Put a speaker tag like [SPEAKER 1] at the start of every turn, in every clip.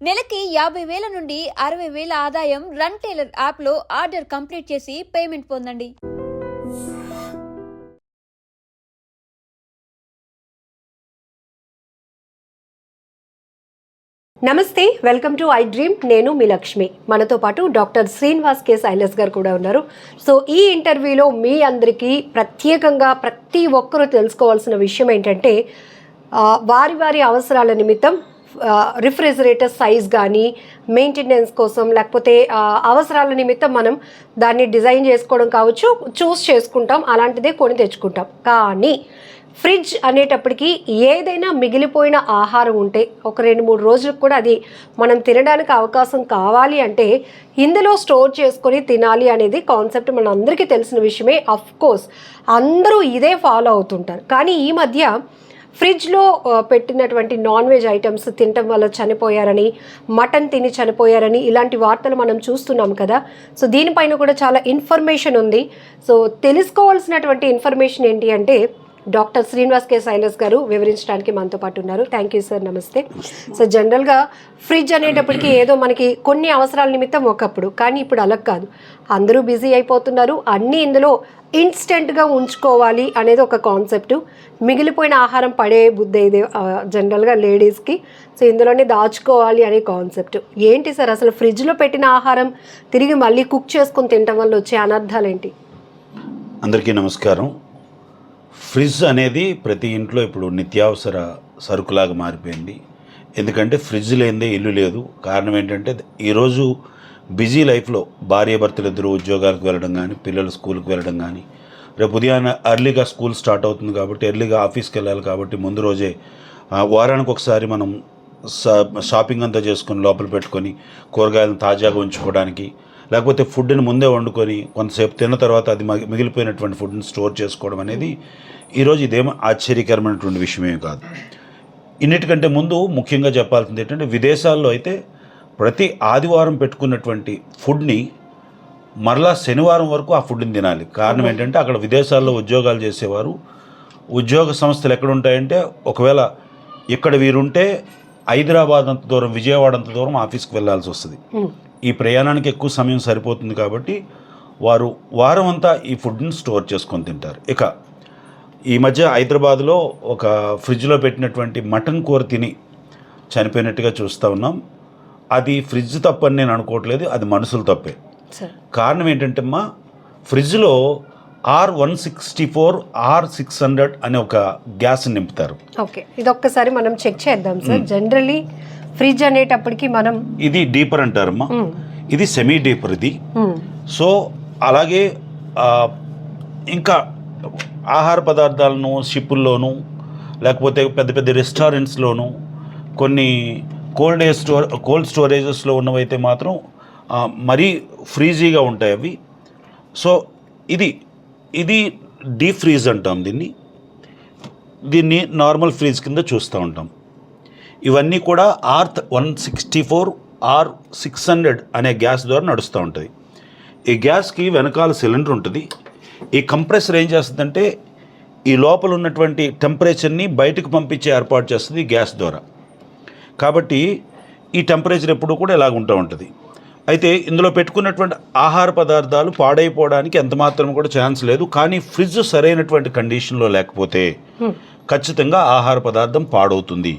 [SPEAKER 1] నెలకి 50,000 నుండి 60,000 ఆదాయం రన్ టైలర్ యాప్లో ఆర్డర్ కంప్లీట్ చేసి పేమెంట్ పొందండి.
[SPEAKER 2] నమస్తే, వెల్కమ్ టు ఐ డ్రీమ్. నేను మీ లక్ష్మి. మనతో పాటు డాక్టర్ శ్రీనివాస్ కే సైలస్ గారు కూడా ఉన్నారు. సో ఈ ఇంటర్వ్యూలో మీ అందరికీ ప్రత్యేకంగా ప్రతి ఒక్కరూ తెలుసుకోవాల్సిన విషయం ఏంటంటే వారి వారి అవసరాల నిమిత్తం రిఫ్రిజిరేటర్ సైజ్ కానీ మెయింటెనెన్స్ కోసం లేకపోతే అవసరాల నిమిత్తం మనం దాన్ని డిజైన్ చేసుకోవడం కావచ్చు, చూస్ చేసుకుంటాం, అలాంటిదే కొని తెచ్చుకుంటాం. కానీ ఫ్రిడ్జ్ అనేటప్పటికీ ఏదైనా మిగిలిపోయిన ఆహారం ఉంటే ఒక 2-3 రోజులకు కూడా అది మనం తినడానికి అవకాశం కావాలి అంటే ఇందులో స్టోర్ చేసుకొని తినాలి అనేది కాన్సెప్ట్ మన అందరికీ తెలిసిన విషయమే. అఫ్ కోర్స్ అందరూ ఇదే ఫాలో అవుతుంటారు. కానీ ఈ మధ్య ఫ్రిడ్జ్లో పెట్టినటువంటి నాన్ వెజ్ ఐటమ్స్ తినటం వల్ల చనిపోయారని, మటన్ తిని చనిపోయారని ఇలాంటి వార్తలు మనం చూస్తున్నాం కదా. సో దీనిపైన కూడా చాలా ఇన్ఫర్మేషన్ ఉంది. సో తెలుసుకోవాల్సినటువంటి ఇన్ఫర్మేషన్ ఏంటి అంటే డాక్టర్ శ్రీనివాస్ కే సైలస్ గారు వివరించడానికి మనతో పాటు ఉన్నారు. థ్యాంక్ యూ సార్, నమస్తే. సో జనరల్గా ఫ్రిడ్జ్ అనేటప్పటికీ ఏదో మనకి కొన్ని అవసరాల నిమిత్తం ఒకప్పుడు, కానీ ఇప్పుడు అలా కాదు. అందరూ బిజీ అయిపోతున్నారు. అన్నీ ఇందులో ఇన్స్టెంట్గా ఉంచుకోవాలి అనేది ఒక కాన్సెప్ట్. మిగిలిపోయిన ఆహారం పడే బుద్ధి ఇది జనరల్గా లేడీస్కి. సో ఇందులోనే దాచుకోవాలి అనే కాన్సెప్ట్. ఏంటి సార్ అసలు ఫ్రిడ్జ్లో పెట్టిన ఆహారం తిరిగి మళ్ళీ కుక్ చేసుకొని తినడం వల్ల వచ్చే అనర్థాలు ఏంటి?
[SPEAKER 3] అందరికీ నమస్కారం. ఫ్రిడ్జ్ అనేది ప్రతి ఇంట్లో ఇప్పుడు నిత్యావసర సరుకులాగా మారిపోయింది. ఎందుకంటే ఫ్రిడ్జ్ లేనిదే ఇల్లు లేదు. కారణం ఏంటంటే ఈరోజు బిజీ లైఫ్లో భార్యాభర్తలు ఇద్దరు ఉద్యోగాలకు వెళ్ళడం కానీ, పిల్లలు స్కూల్కి వెళ్ళడం కానీ, రేపు ఉదయాన్నే ఎర్లీగా స్కూల్ స్టార్ట్ అవుతుంది కాబట్టి ఎర్లీగా ఆఫీస్కి వెళ్ళాలి కాబట్టి ముందు రోజే వారానికి ఒకసారి మనం షాపింగ్ అంతా చేసుకొని లోపల పెట్టుకొని కూరగాయలను తాజాగా ఉంచుకోవడానికి, లేకపోతే ఫుడ్ని ముందే వండుకొని కొంతసేపు తిన్న తర్వాత అది మిగిలిపోయినటువంటి ఫుడ్ని స్టోర్ చేసుకోవడం అనేది ఈరోజు ఇదేమో ఆశ్చర్యకరమైనటువంటి విషయమే కాదు. ఇన్నిటికంటే ముందు ముఖ్యంగా చెప్పాల్సింది ఏంటంటే విదేశాల్లో అయితే ప్రతి ఆదివారం పెట్టుకున్నటువంటి ఫుడ్ని మరలా శనివారం వరకు ఆ ఫుడ్ని తినాలి. కారణం ఏంటంటే అక్కడ విదేశాల్లో ఉద్యోగాలు చేసేవారు ఉద్యోగ సంస్థలు ఎక్కడ ఉంటాయంటే ఒకవేళ ఇక్కడ వీరుంటే హైదరాబాద్ అంత దూరం, విజయవాడ అంత దూరం ఆఫీస్కి వెళ్ళాల్సి వస్తుంది. ఈ ప్రయాణానికి ఎక్కువ సమయం సరిపోతుంది కాబట్టి వారు వారం అంతా ఈ ఫుడ్ని స్టోర్ చేసుకొని తింటారు. ఇక ఈ మధ్య హైదరాబాద్లో ఒక ఫ్రిడ్జ్లో పెట్టినటువంటి మటన్ కూర తిని చనిపోయినట్టుగా చూస్తూ ఉన్నాం. అది ఫ్రిడ్జ్ తప్పని నేను అనుకోవట్లేదు, అది మనుషులు తప్పే. కారణం ఏంటంటే అమ్మా, ఫ్రిడ్జ్లో R164 R600 అనే ఒక గ్యాస్ నింపుతారు.
[SPEAKER 2] ఓకే, ఇది ఒక్కసారి మనం చెక్ చేద్దాం సార్. జనరల్లీ ఫ్రిడ్జ్ అనేటప్పటికి మనం
[SPEAKER 3] ఇది డీపర్ అంటారమ్మా, ఇది సెమీ డీపర్ ఇది. సో అలాగే ఇంకా ఆహార పదార్థాలను షిప్పుల్లోనూ లేకపోతే పెద్ద పెద్ద రెస్టారెంట్స్లోనూ కొన్ని కోల్డ్ స్టోరేజెస్లో ఉన్నవైతే మాత్రం మరీ ఫ్రీజీగా ఉంటాయి అవి. సో ఇది డీప్ ఫ్రీజ్ అంటాం దీన్ని నార్మల్ ఫ్రీజ్ కింద చూస్తూ ఉంటాం. ఇవన్నీ కూడా R164 R600 అనే గ్యాస్ ద్వారా నడుస్తూ ఉంటుంది. ఈ గ్యాస్కి వెనకాల సిలిండర్ ఉంటుంది. ఈ కంప్రెసర్ ఏం చేస్తుందంటే ఈ లోపల ఉన్నటువంటి టెంపరేచర్ని బయటకు పంపించే ఏర్పాటు చేస్తుంది ఈ గ్యాస్ ద్వారా. కాబట్టి ఈ టెంపరేచర్ ఎప్పుడు కూడా ఇలాగ ఉంటూ ఉంటుంది. అయితే ఇందులో పెట్టుకున్నటువంటి ఆహార పదార్థాలు పాడైపోవడానికి ఎంత మాత్రం కూడా ఛాన్స్ లేదు. కానీ ఫ్రిడ్జ్ సరైనటువంటి కండిషన్లో లేకపోతే ఖచ్చితంగా ఆహార పదార్థం పాడవుతుంది.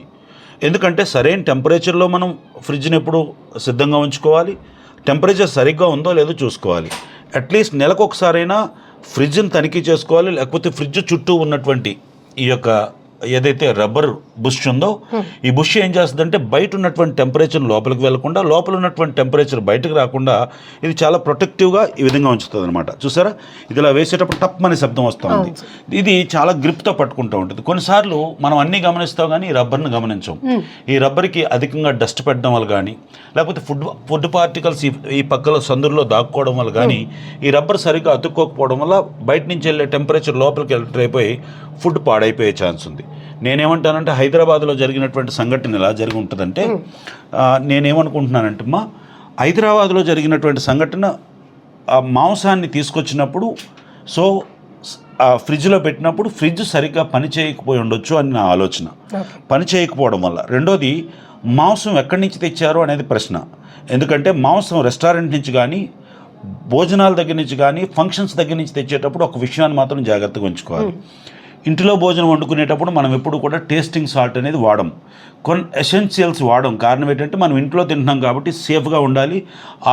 [SPEAKER 3] ఎందుకంటే సరైన టెంపరేచర్లో మనం ఫ్రిడ్జ్ని ఎప్పుడు సిద్ధంగా ఉంచుకోవాలి. టెంపరేచర్ సరిగ్గా ఉందో లేదో చూసుకోవాలి. అట్లీస్ట్ నెలకు ఒకసారైనా ఫ్రిడ్జ్ని తనిఖీ చేసుకోవాలి. లేకపోతే ఫ్రిడ్జ్ చుట్టూ ఉన్నటువంటి ఈ యొక్క ఏదైతే రబ్బర్ బుష్ ఉందో ఈ బుష్ ఏం చేస్తుందంటే బయట ఉన్నటువంటి టెంపరేచర్ లోపలికి వెళ్లకుండా, లోపల ఉన్నటువంటి టెంపరేచర్ బయటకు రాకుండా ఇది చాలా ప్రొటెక్టివ్గా ఈ విధంగా ఉంచుతుంది అనమాట. చూసారా, ఇది ఇలా వేసేటప్పుడు టప్ అనే శబ్దం వస్తూ ఉంది. ఇది చాలా గ్రిప్తో పట్టుకుంటూ ఉంటుంది. కొన్నిసార్లు మనం అన్నీ గమనిస్తాం కానీ ఈ రబ్బర్ని గమనించాం. ఈ రబ్బర్కి అధికంగా డస్ట్ పెట్టడం వల్ల కానీ, లేకపోతే ఫుడ్ పార్టికల్స్ ఈ పక్కల సందుల్లో దాక్కోవడం వల్ల కానీ, ఈ రబ్బర్ సరిగ్గా అతుక్కోకపోవడం వల్ల బయట నుంచి వెళ్ళే టెంపరేచర్ లోపలికి ఎంటర్ అయిపోయి ఫుడ్ పాడైపోయే ఛాన్స్ ఉంది. నేనేమంటానంటే హైదరాబాద్లో జరిగినటువంటి సంఘటన ఎలా జరిగి ఉంటుందంటే, నేనేమనుకుంటున్నానంటే అమ్మా, హైదరాబాద్లో జరిగినటువంటి సంఘటన మాంసాన్ని తీసుకొచ్చినప్పుడు సో ఫ్రిడ్జ్లో పెట్టినప్పుడు ఫ్రిడ్జ్ సరిగ్గా పని చేయకపోయి ఉండొచ్చు అని నా ఆలోచన. పని చేయకపోవడం వల్ల. రెండోది, మాంసం ఎక్కడి నుంచి తెచ్చారు అనేది ప్రశ్న. ఎందుకంటే మాంసం రెస్టారెంట్ నుంచి కానీ భోజనాల దగ్గర నుంచి కానీ ఫంక్షన్స్ దగ్గర నుంచి తెచ్చేటప్పుడు ఒక విషయాన్ని మాత్రం జాగ్రత్తగా ఉంచుకోవాలి. ఇంటిలో భోజనం వండుకునేటప్పుడు మనం ఎప్పుడు కూడా టేస్టింగ్ సాల్ట్ అనేది వాడం, కొన్ని ఎసెన్షియల్స్ వాడం. కారణం ఏంటంటే మనం ఇంట్లో తింటున్నాం కాబట్టి సేఫ్గా ఉండాలి,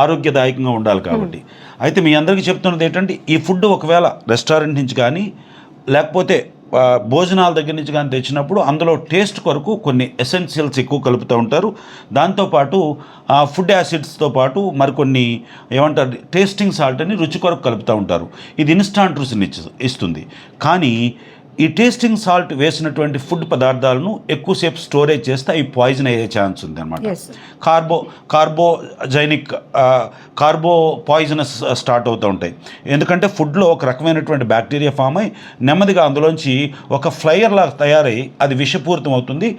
[SPEAKER 3] ఆరోగ్యదాయకంగా ఉండాలి కాబట్టి. అయితే మీ అందరికీ చెప్తున్నది ఏంటంటే ఈ ఫుడ్ ఒకవేళ రెస్టారెంట్ నుంచి కానీ లేకపోతే భోజనాల దగ్గర నుంచి కానీ తెచ్చినప్పుడు అందులో టేస్ట్ కొరకు కొన్ని ఎసెన్షియల్స్ ఎక్కువ కలుపుతూ ఉంటారు. దాంతోపాటు ఫుడ్ యాసిడ్స్తో పాటు మరికొన్ని ఏమంటారు టేస్టింగ్ సాల్ట్ అని రుచి కొరకు కలుపుతూ ఉంటారు. ఇది ఇన్స్టాంట్ రుచిని ఇస్తుంది. కానీ ఈ టేస్టింగ్ సాల్ట్ వేసినటువంటి ఫుడ్ పదార్థాలను ఎక్కువసేపు స్టోరేజ్ చేస్తే అవి పాయిజన్ అయ్యే ఛాన్స్ ఉంది అనమాట. కార్బో పాయిజనస్ స్టార్ట్ అవుతూ ఉంటాయి. ఎందుకంటే ఫుడ్లో ఒక రకమైనటువంటి బ్యాక్టీరియా ఫామ్ అయ్యి నెమ్మదిగా అందులోంచి ఒక ఫ్లైయర్ లాగా తయారై అది విషపూరితం అవుతుంది.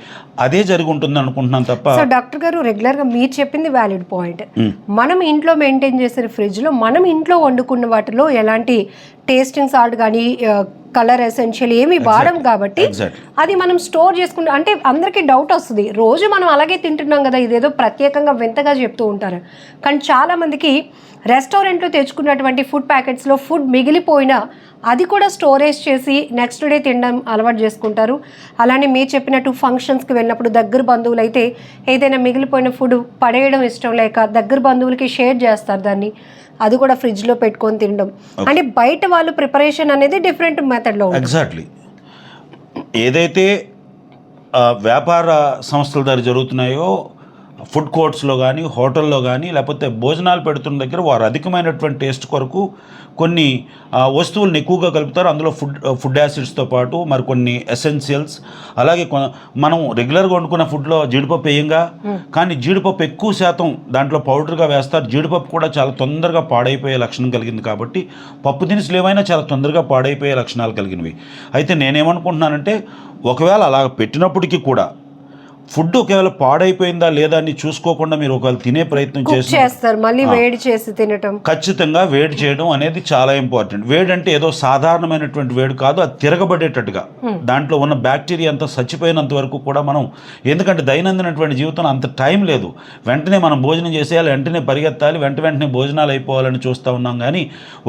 [SPEAKER 3] అదే జరిగి ఉంటుంది అనుకుంటున్నాను తప్ప.
[SPEAKER 2] డాక్టర్ గారు, రెగ్యులర్గా మీరు చెప్పింది వ్యాలిడ్ పాయింట్. మనం ఇంట్లో మెయింటైన్ చేసిన ఫ్రిడ్జ్లో మనం ఇంట్లో వండుకున్న వాటిలో ఎలాంటి టేస్టింగ్ సాల్ట్ కానీ కలర్ ఎసెన్షియల్ ఏమి వాడం కాబట్టి అది మనం స్టోర్ చేసుకుంటే, అంటే అందరికీ డౌట్ వస్తుంది, రోజు మనం అలాగే తింటున్నాం కదా, ఇదేదో ప్రత్యేకంగా వింతగా చెప్తూ ఉంటారు. కానీ చాలామందికి రెస్టారెంట్లో తెచ్చుకున్నటువంటి ఫుడ్ ప్యాకెట్స్లో ఫుడ్ మిగిలిపోయినా అది కూడా స్టోరేజ్ చేసి నెక్స్ట్ డే తినడం అలవాటు చేసుకుంటారు. అలానే మీరు చెప్పినట్టు ఫంక్షన్స్కి వెళ్ళినప్పుడు దగ్గర బంధువులు అయితే ఏదైనా మిగిలిపోయిన ఫుడ్ పడేయడం ఇష్టం లేక దగ్గర బంధువులకి షేర్ చేస్తారు దాన్ని, అది కూడా ఫ్రిడ్జ్లో పెట్టుకొని తినడం. అంటే బయట వాళ్ళు ప్రిపరేషన్ అనేది డిఫరెంట్ మెథడ్లో.
[SPEAKER 3] ఎగ్జాక్ట్లీ. ఏదైతే వ్యాపార సంస్థల ద్వారా జరుగుతున్నాయో ఫుడ్ కోర్ట్స్లో కానీ హోటల్లో కానీ లేకపోతే భోజనాలు పెడుతున్న దగ్గర వారు అధికమైనటువంటి టేస్ట్ కొరకు కొన్ని వస్తువులను ఎక్కువగా కలుపుతారు. అందులో ఫుడ్ యాసిడ్స్తో పాటు మరికొన్ని ఎసెన్షియల్స్, అలాగే మనం రెగ్యులర్గా వండుకున్న ఫుడ్లో జీడిపప్పు వేయంగా, కానీ జీడిపప్పు ఎక్కువ శాతం దాంట్లో పౌడర్గా వేస్తారు. జీడిపప్పు కూడా చాలా తొందరగా పాడైపోయే లక్షణం కలిగింది కాబట్టి పప్పు దినుసులు ఏమైనా చాలా తొందరగా పాడైపోయే లక్షణాలు కలిగినవి. అయితే నేనేమనుకుంటున్నానంటే ఒకవేళ అలా పెట్టినప్పటికీ కూడా ఫుడ్ ఒకవేళ పాడైపోయిందా లేదా అని చూసుకోకుండా మీరు ఒకవేళ తినే ప్రయత్నం
[SPEAKER 2] చేస్తారు, మళ్ళీ వేడి చేసి తినటం,
[SPEAKER 3] ఖచ్చితంగా వేడి చేయడం అనేది చాలా ఇంపార్టెంట్. వేడి అంటే ఏదో సాధారణమైనటువంటి వేడి కాదు, అది తిరగబడేటట్టుగా దాంట్లో ఉన్న బ్యాక్టీరియా అంతా చచ్చిపోయినంత వరకు కూడా మనం, ఎందుకంటే దైనందినటువంటి జీవితంలో అంత టైం లేదు, వెంటనే మనం భోజనం చేసేయాలి, వెంటనే పరిగెత్తాలి, వెంటనే భోజనాలు అయిపోవాలని చూస్తూ ఉన్నాం. కానీ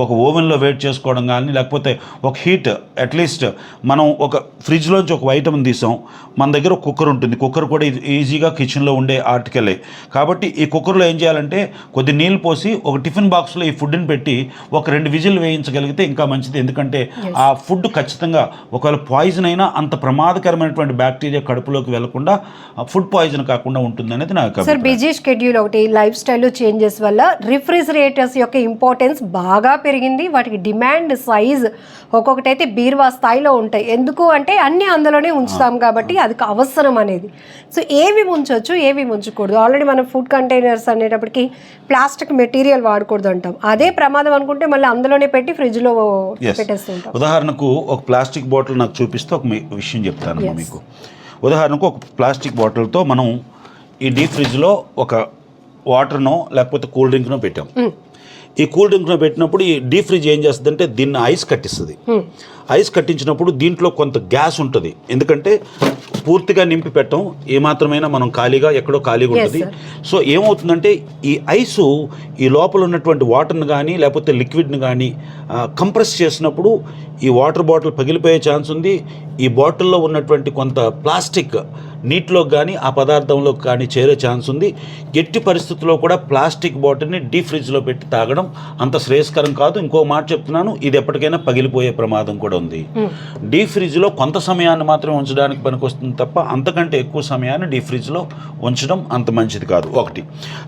[SPEAKER 3] ఒక ఓవెన్లో వేడి చేసుకోవడం కానీ లేకపోతే ఒక హీట్, అట్లీస్ట్ మనం ఒక ఫ్రిడ్జ్లోంచి ఒక ఐటమ్ తీసాం, మన దగ్గర ఒక కుక్కర్ ఉంటుంది, కుక్కర్ కూడా ఈజీగా కిచెన్లో ఉండే ఆర్టికలే కాబట్టి ఈ కుక్కర్లో ఏం చేయాలంటే కొద్ది నీళ్ళు పోసి ఒక టిఫిన్ బాక్స్లో ఈ ఫుడ్ని పెట్టి ఒక 2 విజిల్ వేయించగలిగితే ఇంకా మంచిది. ఎందుకంటే ఆ ఫుడ్ ఖచ్చితంగా ఒకవేళ పాయిజన్ అయినా అంత ప్రమాదకరమైనటువంటి బ్యాక్టీరియా కడుపులోకి వెళ్లకుండా ఫుడ్ పాయిజన్ కాకుండా ఉంటుంది అనేది నాకు.
[SPEAKER 2] సార్, బిజీ షెడ్యూల్ ఒకటి, లైఫ్ స్టైల్ చేంజెస్ వల్ల రిఫ్రిజిరేటర్స్ యొక్క ఇంపార్టెన్స్ బాగా పెరిగింది. వాటికి డిమాండ్, సైజ్ ఒక్కొక్కటి అయితే బీరువా స్థాయిలో ఉంటాయి. ఎందుకు అంటే అన్నీ అందులోనే ఉంచుతాం కాబట్టి అది అవసరం అనేది. సో ఏవి ఉంచవచ్చు, ఏవి ఉంచకూడదు? ఆల్రెడీ మనం ఫుడ్ కంటైనర్స్ అనేటప్పటికి ప్లాస్టిక్ మెటీరియల్ వాడకూడదు అంటాం. అదే ప్రమాదం అనుకుంటే మళ్ళీ అందులోనే పెట్టి ఫ్రిడ్జ్లో పెట్టేస్తుంటాం.
[SPEAKER 3] ఉదాహరణకు ఒక ప్లాస్టిక్ బాటిల్ నాకు చూపిస్తే ఒక విషయం చెప్తాను మీకు. ఉదాహరణకు ఒక ప్లాస్టిక్ బాటిల్తో మనం ఈ డీప్ ఫ్రిడ్జ్లో ఒక వాటర్నో లేకపోతే కూల్ డ్రింక్నో పెట్టాం. ఈ కూల్ డ్రింక్ను పెట్టినప్పుడు ఈ డీప్ ఫ్రిడ్జ్ ఏం చేస్తుందంటే దీన్ని ఐస్ కట్టిస్తుంది. ఐస్ కట్టించినప్పుడు దీంట్లో కొంత గ్యాస్ ఉంటుంది, ఎందుకంటే పూర్తిగా నింపి పెట్టం, ఏమాత్రమైనా మనం ఖాళీగా ఎక్కడో ఖాళీగా ఉంటుంది. సో ఏమవుతుందంటే ఈ ఐసు ఈ లోపల ఉన్నటువంటి వాటర్ని కానీ లేకపోతే లిక్విడ్ని కానీ కంప్రెస్ చేసినప్పుడు ఈ వాటర్ బాటిల్ పగిలిపోయే ఛాన్స్ ఉంది. ఈ బాటిల్లో ఉన్నటువంటి కొంత ప్లాస్టిక్ నీటిలోకి కానీ ఆ పదార్థంలోకి కానీ చేరే ఛాన్స్ ఉంది. ఎట్టి పరిస్థితుల్లో కూడా ప్లాస్టిక్ బాటిల్ని డీప్ ఫ్రిడ్జ్లో పెట్టి తాగడం అంత శ్రేయస్కరం కాదు. ఇంకో మాట చెప్తున్నాను, ఇది ఎప్పటికైనా పగిలిపోయే ప్రమాదం కూడా ఉంది. డీప్ ఫ్రిడ్జ్లో కొంత సమయాన్ని మాత్రమే ఉంచడానికి పనికొస్తుంది తప్ప అంతకంటే ఎక్కువ సమయాన్ని డీప్ ఫ్రిడ్జ్లో ఉంచడం అంత మంచిది కాదు. ఒకటి.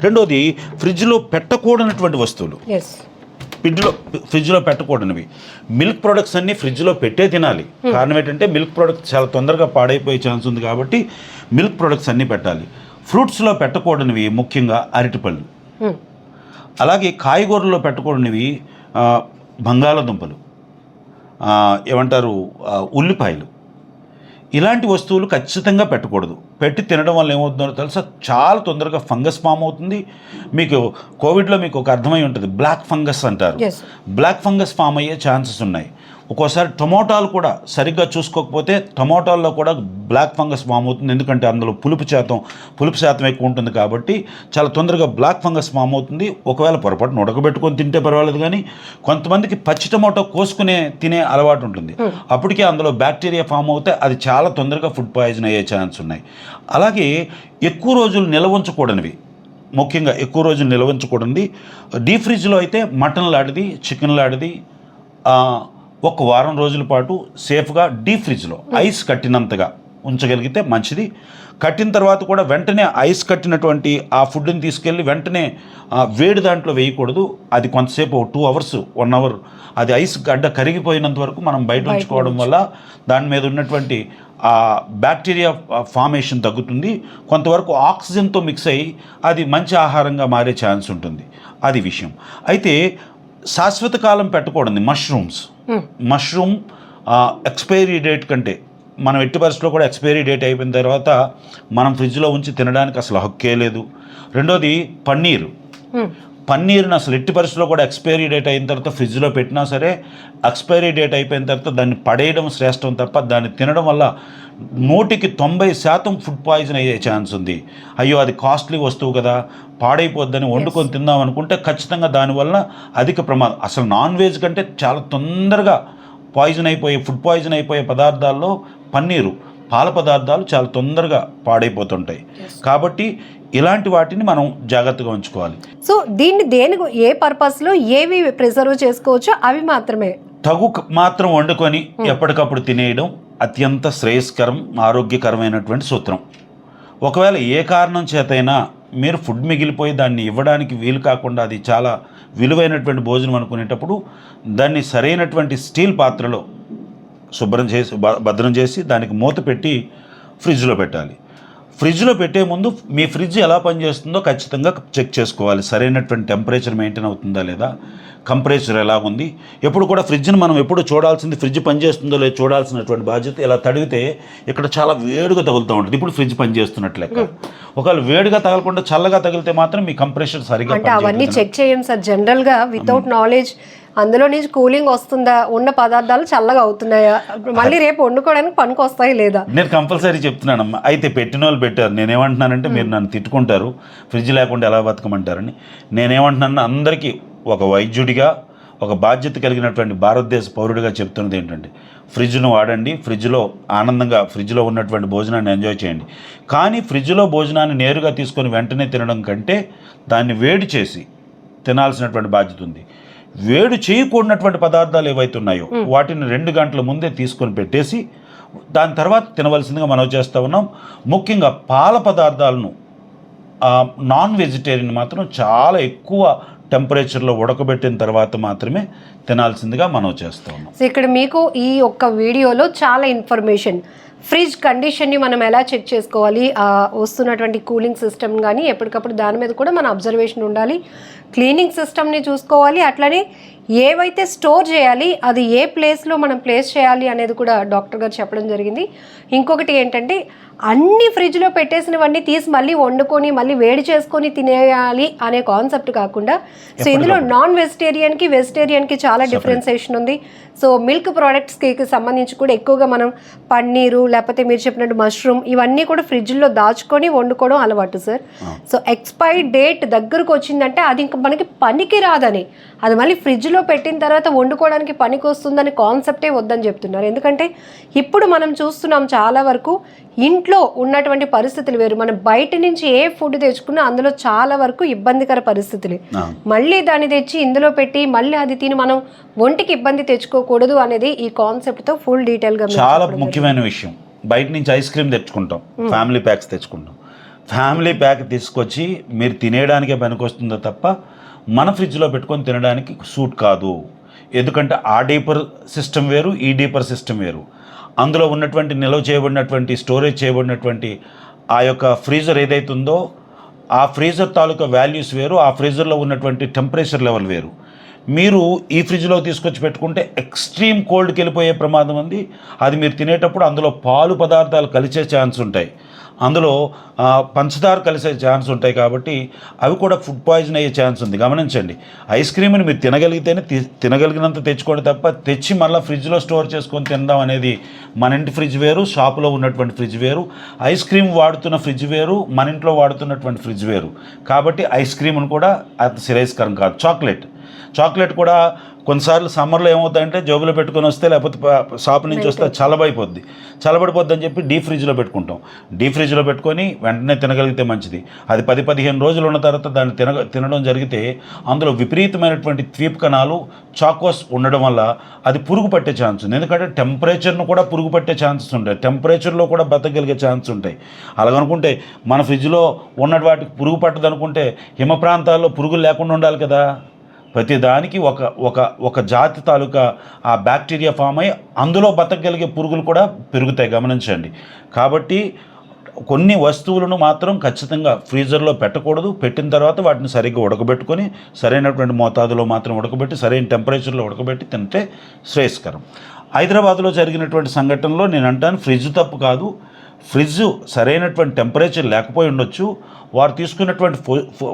[SPEAKER 3] రెండోది, ఫ్రిడ్జ్లో పెట్టకూడనటువంటి వస్తువులు ఫ్రిడ్జ్లో పెట్టకూడనివి. మిల్క్ ప్రొడక్ట్స్ అన్నీ ఫ్రిడ్జ్లో పెట్టే తినాలి. కారణం ఏంటంటే మిల్క్ ప్రొడక్ట్స్ చాలా తొందరగా పాడైపోయే ఛాన్స్ ఉంది కాబట్టి మిల్క్ ప్రొడక్ట్స్ అన్నీ పెట్టాలి. ఫ్రూట్స్లో పెట్టకూడనివి ముఖ్యంగా అరటిపళ్ళు, అలాగే కాయగూరల్లో పెట్టకూడనివి బంగాళదుంపలు, ఏమంటారు ఉల్లిపాయలు, ఇలాంటి వస్తువులు ఖచ్చితంగా పెట్టకూడదు. పెట్టి తినడం వల్ల ఏమవుతుందో తెలుసా, చాలా తొందరగా ఫంగస్ ఫామ్ అవుతుంది. మీకు కోవిడ్లో మీకు ఒక అర్థమై ఉంటుంది, బ్లాక్ ఫంగస్ అంటారు. బ్లాక్ ఫంగస్ ఫామ్ అయ్యే ఛాన్సెస్ ఉన్నాయి. ఒక్కోసారి టొమాటోలు కూడా సరిగ్గా చూసుకోకపోతే టొమాటోల్లో కూడా బ్లాక్ ఫంగస్ ఫామ్ అవుతుంది. ఎందుకంటే అందులో పులుపు శాతం ఎక్కువ ఉంటుంది కాబట్టి చాలా తొందరగా బ్లాక్ ఫంగస్ ఫామ్ అవుతుంది. ఒకవేళ పొరపాటున ఉడకబెట్టుకొని తింటే పర్వాలేదు, కానీ కొంతమందికి పచ్చి టొమాటో తినే అలవాటు ఉంటుంది. అప్పటికే అందులో బ్యాక్టీరియా ఫామ్ అవుతే అది చాలా తొందరగా ఫుడ్ పాయిజన్ అయ్యే ఛాన్స్ ఉన్నాయి. అలాగే ఎక్కువ రోజులు నిల్వ ఉంచకూడనివి, ముఖ్యంగా ఎక్కువ రోజులు నిల్వ ఉంచకూడదు. డీప్ ఫ్రిడ్జ్లో అయితే మటన్ లాంటిది, చికెన్ లాంటిది ఒక వారం రోజుల పాటు సేఫ్గా డీప్ ఫ్రిడ్జ్లో ఐస్ కట్టినంతగా ఉంచగలిగితే మంచిది. కట్టిన తర్వాత కూడా వెంటనే ఐస్ కట్టినటువంటి ఆ ఫుడ్ని తీసుకెళ్ళి వెంటనే వేడి దాంట్లో వేయకూడదు. అది కొంతసేపు 2 hours 1 hour అది ఐస్ గడ్డ కరిగిపోయినంత వరకు మనం బయట ఉంచుకోవడం వల్ల దాని మీద ఉన్నటువంటి ఆ బ్యాక్టీరియా ఫార్మేషన్ తగ్గుతుంది. కొంతవరకు ఆక్సిజన్తో మిక్స్ అయ్యి అది మంచి ఆహారంగా మారే ఛాన్స్ ఉంటుంది. అది విషయం. అయితే శాశ్వత కాలం పెట్టకూడదు. మష్రూమ్ ఎక్స్పైరీ డేట్ కంటే మనం ఎట్టి పరిస్థితుల్లో కూడా ఎక్స్పైరీ డేట్ అయిపోయిన తర్వాత మనం ఫ్రిడ్జ్లో ఉంచి తినడానికి అసలు హక్కే లేదు. రెండోది పన్నీర్ని అసలు ఎట్టి పరిస్థితుల్లో కూడా ఎక్స్పైరీ డేట్ అయిన తర్వాత ఫ్రిడ్జ్లో పెట్టినా సరే ఎక్స్పైరీ డేట్ అయిపోయిన తర్వాత దాన్ని పడేయడం శ్రేష్టం తప్ప దాన్ని తినడం వల్ల 90% ఫుడ్ పాయిజన్ అయ్యే ఛాన్స్ ఉంది. అయ్యో అది కాస్ట్లీ వస్తువు కదా, పాడైపోద్దని వండుకొని తిందాం అనుకుంటే ఖచ్చితంగా దానివల్ల అధిక ప్రమాదం. అసలు నాన్ వెజ్ కంటే చాలా తొందరగా ఫుడ్ పాయిజన్ అయిపోయే పదార్థాల్లో పన్నీరు, పాల పదార్థాలు చాలా తొందరగా పాడైపోతుంటాయి. కాబట్టి ఇలాంటి వాటిని మనం జాగ్రత్తగా ఉంచుకోవాలి.
[SPEAKER 2] సో దేనికి ఏ పర్పస్లో ఏవి ప్రిజర్వ్ చేసుకోవచ్చో అవి మాత్రమే
[SPEAKER 3] మాత్రం వండుకొని ఎప్పటికప్పుడు తినేయడం అత్యంత శ్రేయస్కరం, ఆరోగ్యకరమైనటువంటి సూత్రం. ఒకవేళ ఏ కారణం చేతైనా మీరు ఫుడ్ మిగిలిపోయి దాన్ని ఇవ్వడానికి వీలు కాకుండా అది చాలా విలువైనటువంటి భోజనం అనుకునేటప్పుడు దాన్ని సరైనటువంటి స్టీల్ పాత్రలో భద్రం చేసి దానికి మూత పెట్టి ఫ్రిడ్జ్లో పెట్టాలి. ఫ్రిడ్జ్లో పెట్టే ముందు మీ ఫ్రిడ్జ్ ఎలా పనిచేస్తుందో ఖచ్చితంగా చెక్ చేసుకోవాలి. సరైనటువంటి టెంపరేచర్ మెయింటైన్ అవుతుందా లేదా, కంపరేచర్ ఎలా ఉంది. ఎప్పుడు కూడా ఫ్రిడ్జ్ని మనం ఎప్పుడు చూడాల్సింది ఫ్రిడ్జ్ పనిచేస్తుందో లేదో చూడాల్సినటువంటి బాధ్యత. ఇలా తడిగితే ఇక్కడ చాలా వేడిగా తగులుతూ ఉంటుంది. ఇప్పుడు ఫ్రిడ్జ్ పనిచేస్తున్నట్లు లెక్క. ఒకవేళ వేడిగా తగలకుండా చల్లగా తగిలితే మాత్రం మీ కంప్రెషర్ సరిగ్గా
[SPEAKER 2] అంటే అవన్నీ చెక్ చేయం సార్. జనరల్గా వితౌట్ నాలెడ్జ్ అందులో నుంచి కూలింగ్ వస్తుందా, ఉన్న పదార్థాలు చల్లగా అవుతున్నాయా, మళ్ళీ రేపు వండుకోవడానికి పనికి వస్తాయి లేదా.
[SPEAKER 3] నేను కంపల్సరీ చెప్తున్నానమ్మా. అయితే పెట్టిన వాళ్ళు పెట్టారు. నేనేమంటున్నానంటే మీరు నన్ను తిట్టుకుంటారు, ఫ్రిడ్జ్ లేకుండా ఎలా బతకమంటారని. నేనేమంటున్నాను, అందరికీ ఒక వైద్యుడిగా, ఒక బాధ్యత కలిగినటువంటి భారతదేశ పౌరుడిగా చెప్తున్నది ఏంటంటే ఫ్రిడ్జ్ను వాడండి. ఫ్రిడ్జ్లో ఆనందంగా ఫ్రిడ్జ్లో ఉన్నటువంటి భోజనాన్ని ఎంజాయ్ చేయండి. కానీ ఫ్రిడ్జ్లో భోజనాన్ని నేరుగా తీసుకొని వెంటనే తినడం కంటే దాన్ని వేడి చేసి తినాల్సినటువంటి బాధ్యత ఉంది. వేడి చేయకూడనటువంటి పదార్థాలు ఏవైతే ఉన్నాయో వాటిని 2 గంటల ముందే తీసుకొని పెట్టేసి దాని తర్వాత తినవలసిందిగా మనం చేస్తూ ఉన్నాం. ముఖ్యంగా పాల పదార్థాలను, నాన్ వెజిటేరియన్ మాత్రం చాలా ఎక్కువ టెంపరేచర్లో ఉడకబెట్టిన తర్వాత మాత్రమే తినాల్సిందిగా మనం చేస్తూ ఉన్నాం.
[SPEAKER 2] సో ఇక్కడ మీకు ఈ ఒక్క వీడియోలో చాలా ఇన్ఫర్మేషన్, ఫ్రిడ్జ్ కండిషన్ని మనం ఎలా చెక్ చేసుకోవాలి, వస్తున్నటువంటి కూలింగ్ సిస్టమ్ కానీ ఎప్పటికప్పుడు దాని మీద కూడా మన అబ్జర్వేషన్ ఉండాలి, క్లీనింగ్ సిస్టమ్ని చూసుకోవాలి, అట్లనే ఏవైతే స్టోర్ చేయాలి అది ఏ ప్లేస్లో మనం ప్లేస్ చేయాలి అనేది కూడా డాక్టర్ గారు చెప్పడం జరిగింది. ఇంకొకటి ఏంటంటే అన్ని ఫ్రిడ్జ్లో పెట్టేసినవన్నీ తీసి మళ్ళీ వండుకొని మళ్ళీ వేడి చేసుకొని తినేయాలి అనే కాన్సెప్ట్ కాకుండా, సో ఇందులో నాన్ వెజిటేరియన్కి చాలా డిఫరెన్సియేషన్ ఉంది. సో మిల్క్ ప్రోడక్ట్స్కి సంబంధించి కూడా ఎక్కువగా మనం పన్నీరు, లేకపోతే మీరు చెప్పినట్టు మష్రూమ్, ఇవన్నీ కూడా ఫ్రిడ్జ్లో దాచుకొని వండుకోవడం అలవాటు సార్. సో ఎక్స్పైరీ డేట్ దగ్గరకు వచ్చిందంటే అది ఇంకా మనకి పనికి రాదని, అది మళ్ళీ ఫ్రిడ్జ్లో పెట్టిన తర్వాత వండుకోవడానికి పనికి వస్తుందని కాన్సెప్టే వద్దని చెప్తున్నారు. ఎందుకంటే ఇప్పుడు మనం చూస్తున్నాం చాలా వరకు ఇంట్లో ఉన్నటువంటి పరిస్థితులు వేరు, మనం బయట నుంచి ఏ ఫుడ్ తెచ్చుకున్నా అందులో చాలా వరకు ఇబ్బందికర పరిస్థితులు. మళ్ళీ దాన్ని తెచ్చి ఇందులో పెట్టి మళ్ళీ అది తిని మనం ఒంటికి ఇబ్బంది తెచ్చుకోకూడదు అనేది ఈ కాన్సెప్ట్తో ఫుల్ డీటెయిల్గా.
[SPEAKER 3] చాలా ముఖ్యమైన విషయం, బయట నుంచి ఐస్ క్రీమ్ తెచ్చుకుంటాం, ఫ్యామిలీ ప్యాక్స్ తెచ్చుకుంటాం. ఫ్యామిలీ ప్యాక్ తీసుకొచ్చి మీరు తినేయడానికే పనికొస్తుందో తప్ప మన ఫ్రిడ్జ్లో పెట్టుకొని తినడానికి సూట్ కాదు. ఎందుకంటే ఆ డీపర్ సిస్టమ్ వేరు, ఈ డీపర్ సిస్టమ్ వేరు. అందులో ఉన్నటువంటి నిల్వ చేయబడినటువంటి, స్టోరేజ్ చేయబడినటువంటి ఆ యొక్క ఫ్రీజర్ ఏదైతే ఉందో ఆ ఫ్రీజర్ తాలూకా వాల్యూస్ వేరు, ఆ ఫ్రీజర్లో ఉన్నటువంటి టెంపరేచర్ లెవెల్ వేరు. మీరు ఈ ఫ్రిడ్జ్లో తీసుకొచ్చి పెట్టుకుంటే ఎక్స్ట్రీమ్ కోల్డ్కి వెళ్ళిపోయే ప్రమాదం ఉంది. అది మీరు తినేటప్పుడు అందులో పాలు పదార్థాలు కలిసే ఛాన్స్ ఉంటాయి. అందులో పంచదార కలిసే ఛాన్స్ ఉంటాయి కాబట్టి అవి కూడా ఫుడ్ పాయిజన్ అయ్యే ఛాన్స్ ఉంది. గమనించండి, ఐస్ క్రీమ్ని మీరు తినగలిగితేనే తినగలిగినంత తెచ్చుకోండి తప్ప తెచ్చి మళ్ళీ ఫ్రిడ్జ్లో స్టోర్ చేసుకొని తినడం అనేది మన ఇంటి ఫ్రిడ్జ్ వేరు, షాపులో ఉన్నటువంటి ఫ్రిడ్జ్ వేరు. ఐస్ క్రీమ్ వాడుతున్న ఫ్రిడ్జ్ వేరు, మన ఇంట్లో వాడుతున్నటువంటి ఫ్రిడ్జ్ వేరు. కాబట్టి ఐస్ క్రీమ్ను కూడా అంత శ్రేయస్కరం కాదు. చాక్లెట్ కూడా కొన్నిసార్లు సమ్మర్లో ఏమవుతాయంటే జోబులో పెట్టుకొని వస్తే, లేకపోతే షాప్ నుంచి వస్తే చల్లబడిపోద్ది అని చెప్పి డీప్ ఫ్రిడ్జ్లో పెట్టుకుంటాం. డీప్ ఫ్రిడ్జ్లో పెట్టుకొని వెంటనే తినగలిగితే మంచిది. అది 10-15 రోజులు ఉన్న తర్వాత దాన్ని తినడం జరిగితే అందులో విపరీతమైనటువంటి ద్వీప్ కణాలు, చాకోస్ ఉండడం వల్ల అది పురుగు పట్టే ఛాన్స్ ఉంది. ఎందుకంటే టెంపరేచర్ను కూడా పురుగు పట్టే ఛాన్సెస్ ఉంటాయి, టెంపరేచర్లో కూడా బతకగలిగే ఛాన్స్ ఉంటాయి. అలాగనుకుంటే మన ఫ్రిడ్జ్లో ఉన్న వాటికి పురుగు పట్టదు అనుకుంటే హిమ ప్రాంతాల్లో పురుగులు లేకుండా ఉండాలి కదా. ప్రతి దానికి ఒక జాతి తాలూకా ఆ బ్యాక్టీరియా ఫామ్ అయ్యి అందులో బతకగలిగే పురుగులు కూడా పెరుగుతాయి. గమనించండి. కాబట్టి కొన్ని వస్తువులను మాత్రం ఖచ్చితంగా ఫ్రీజర్లో పెట్టకూడదు. పెట్టిన తర్వాత వాటిని సరిగ్గా ఉడకబెట్టుకొని సరైనటువంటి మోతాదులో మాత్రం ఉడకబెట్టి సరైన టెంపరేచర్లో ఉడకబెట్టి తింటే శ్రేయస్కరం. హైదరాబాద్లో జరిగినటువంటి సంఘటనలో నేను అంటాను, ఫ్రిడ్జ్ తప్పు కాదు. ఫ్రిడ్జ్ సరైనటువంటి టెంపరేచర్ లేకపోయి ఉండొచ్చు, వారు తీసుకున్నటువంటి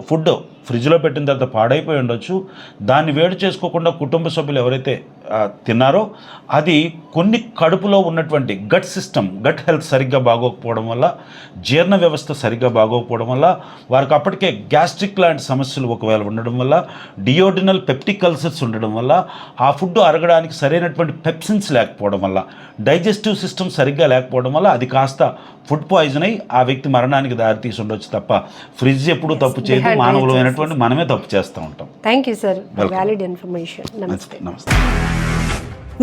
[SPEAKER 3] ఫుడ్ ఫ్రిడ్జ్లో పెట్టిన తర్వాత పాడైపోయి ఉండొచ్చు. దాన్ని వేడి చేసుకోకుండా కుటుంబ సభ్యులు ఎవరైతే తిన్నారో అది కొన్ని కడుపులో ఉన్నటువంటి గట్ హెల్త్ సరిగ్గా బాగోకపోవడం వల్ల, జీర్ణ వ్యవస్థ సరిగ్గా బాగోకపోవడం వల్ల, వారికి అప్పటికే గ్యాస్ట్రిక్ లాంటి సమస్యలు ఒకవేళ ఉండడం వల్ల, డియోడినల్ పెప్టిక్ అల్సర్స్ ఉండడం వల్ల, ఆ ఫుడ్ అరగడానికి సరైనటువంటి పెప్సిన్స్ లేకపోవడం వల్ల, డైజెస్టివ్ సిస్టమ్ సరిగ్గా లేకపోవడం వల్ల అది కాస్త ఫుడ్ పాయిజన్ అయ్యి ఆ వ్యక్తి మరణానికి దారితీసి ఉండొచ్చు తప్ప ఫ్రిడ్జ్ ఎప్పుడు తప్పు చేయదు. మానవులమైనటువంటి మనమే తప్పు చేస్తూ ఉంటాం.
[SPEAKER 2] Thank you sir, valid information. నమస్తే.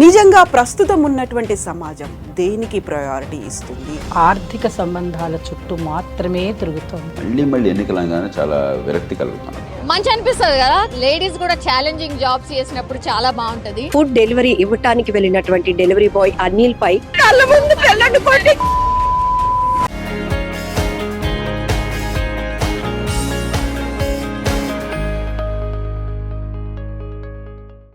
[SPEAKER 4] నిజంగా ప్రస్తుతం ఉన్నటువంటి సమాజం దేనికి ప్రయారిటీ ఇస్తుంది?
[SPEAKER 5] ఆర్థిక సంబంధాల చుట్టూ మాత్రమే తిరుగుతోంది.
[SPEAKER 6] మళ్ళీ ఎన్నికలంగానే చాలా విరక్తి కలుగుతున్నాం.
[SPEAKER 7] మంచి అనిపిస్తుంది కదా, లేడీస్ కూడా ఛాలెంజింగ్ జాబ్స్ చేసినప్పుడు చాలా బాగుంటది.
[SPEAKER 2] ఫుడ్ డెలివరీ ఇవ్వటానికి వెళ్ళినటువంటి డెలివరీ బాయ్ అనిల్ పై
[SPEAKER 4] కళ్ళ ముందు